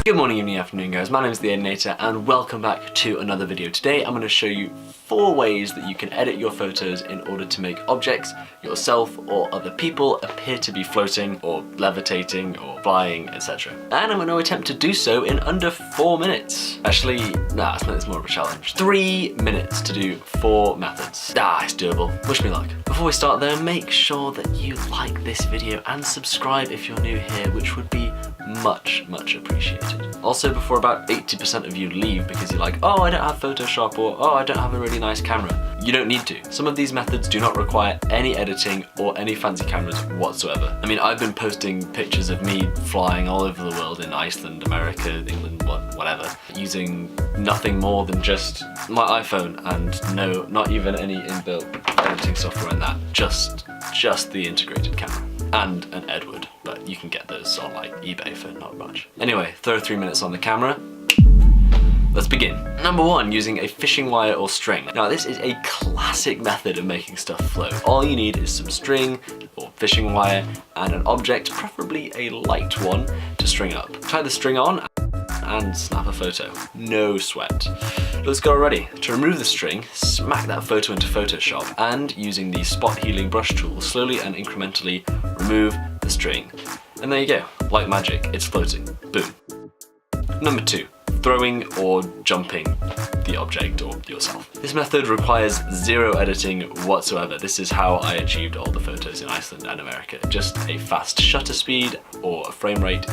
Good morning, evening, afternoon guys, my name is the Edinator and welcome back to another video. Today I'm going to show you 4 ways that you can edit your photos in order to make objects, yourself or other people appear to be floating or levitating or flying, etc. And I'm going to attempt to do so in under 4 minutes. Actually, nah, it's more of a challenge. 3 minutes to do 4 methods. It's doable. Wish me luck. Before we start though, make sure that you like this video and subscribe if you're new here, which would be much appreciated. Also, before about 80% of you leave because you're like, oh, I don't have Photoshop, or oh, I don't have a really nice camera. You don't need to. Some of these methods do not require any editing or any fancy cameras whatsoever. I mean, I've been posting pictures of me flying all over the world in Iceland, America, England, whatever, using nothing more than just my iPhone and no, not even any inbuilt editing software in that, just the integrated camera. And an Edward, but you can get those on like eBay for not much. Anyway, throw 3 minutes on the camera. Let's begin. Number 1, using a fishing wire or string. Now this is a classic method of making stuff float. All you need is some string or fishing wire and an object, preferably a light one, to string up. Tie the string on and snap a photo. No sweat. Looks good already. To remove the string, smack that photo into Photoshop and using the spot healing brush tool, slowly and incrementally remove the string. And there you go. Like magic, it's floating. Boom. Number 2, throwing or jumping the object or yourself. This method requires 0 editing whatsoever. This is how I achieved all the photos in Iceland and America. Just a fast shutter speed or a frame rate,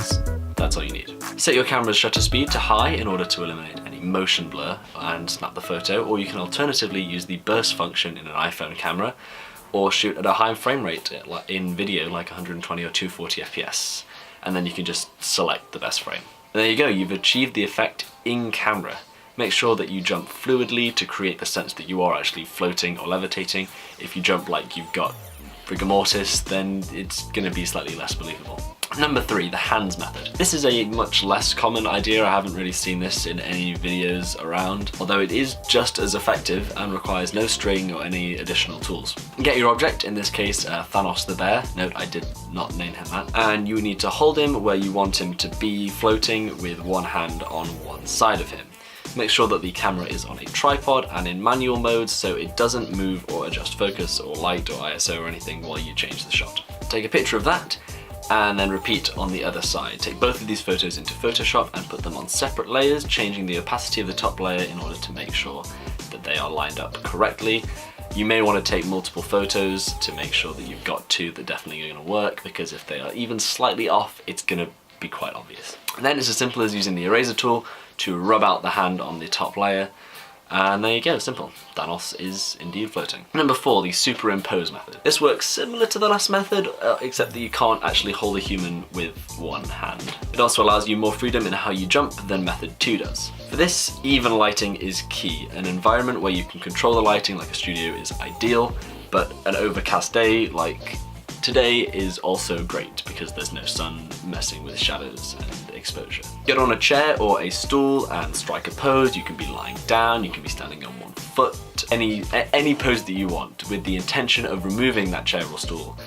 that's all you need. Set your camera's shutter speed to high in order to eliminate any motion blur and snap the photo, or you can alternatively use the burst function in an iPhone camera or shoot at a high frame rate in video like 120 or 240 FPS, and then you can just select the best frame. And there you go, you've achieved the effect in camera. Make sure that you jump fluidly to create the sense that you are actually floating or levitating. If you jump like you've got rigor mortis, then it's going to be slightly less believable. Number 3, the hands method. This is a much less common idea. I haven't really seen this in any videos around, although it is just as effective and requires no string or any additional tools. Get your object, in this case Thanos the bear, note I did not name him that, and you need to hold him where you want him to be floating with one hand on one side of him. Make sure that the camera is on a tripod and in manual mode so it doesn't move or adjust focus or light or ISO or anything while you change the shot. Take a picture of that and then repeat on the other side. Take both of these photos into Photoshop and put them on separate layers, changing the opacity of the top layer in order to make sure that they are lined up correctly. You may want to take multiple photos to make sure that you've got 2 that definitely are going to work, because if they are even slightly off, it's going to be quite obvious. And then it's as simple as using the eraser tool to rub out the hand on the top layer, and there you go, simple. Thanos is indeed floating. Number 4, the superimpose method. This works similar to the last method, except that you can't actually hold a human with one hand. It also allows you more freedom in how you jump than method 2 does. For this, even lighting is key. An environment where you can control the lighting like a studio is ideal, but an overcast day like today is also great because there's no sun messing with shadows and exposure. Get on a chair or a stool and strike a pose. You can be lying down, you can be standing on one foot, any pose that you want, with the intention of removing that chair or stool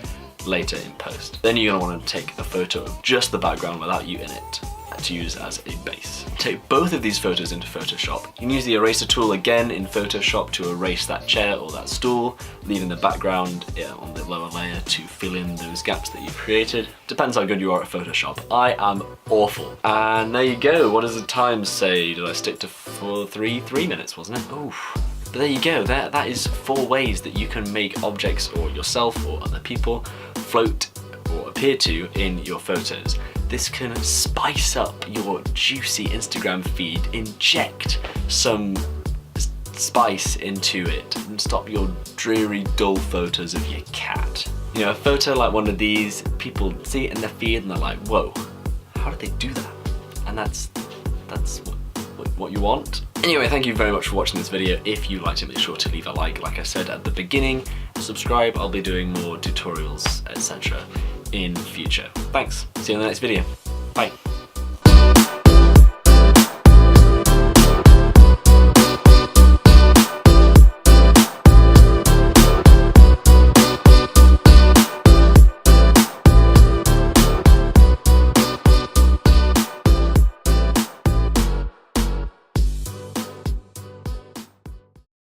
later in post. Then you're going to want to take a photo of just the background without you in it to use as a base. Take both of these photos into Photoshop. You can use the eraser tool again in Photoshop to erase that chair or that stool, leaving the background on the lower layer to fill in those gaps that you've created. Depends how good you are at Photoshop. I am awful. And there you go. What does the time say? Did I stick to 3 minutes, wasn't it? Oof. But there you go, that is 4 ways that you can make objects or yourself or other people float or appear to in your photos. This can spice up your juicy Instagram feed, inject some spice into it, and stop your dreary, dull photos of your cat. You know, a photo like one of these, people see it in their feed and they're like, whoa, how did they do that? And that's what you want. Anyway, thank you very much for watching this video. If you liked it, make sure to leave a like I said at the beginning. Subscribe, I'll be doing more tutorials, etc. in future. Thanks, see you in the next video. Bye.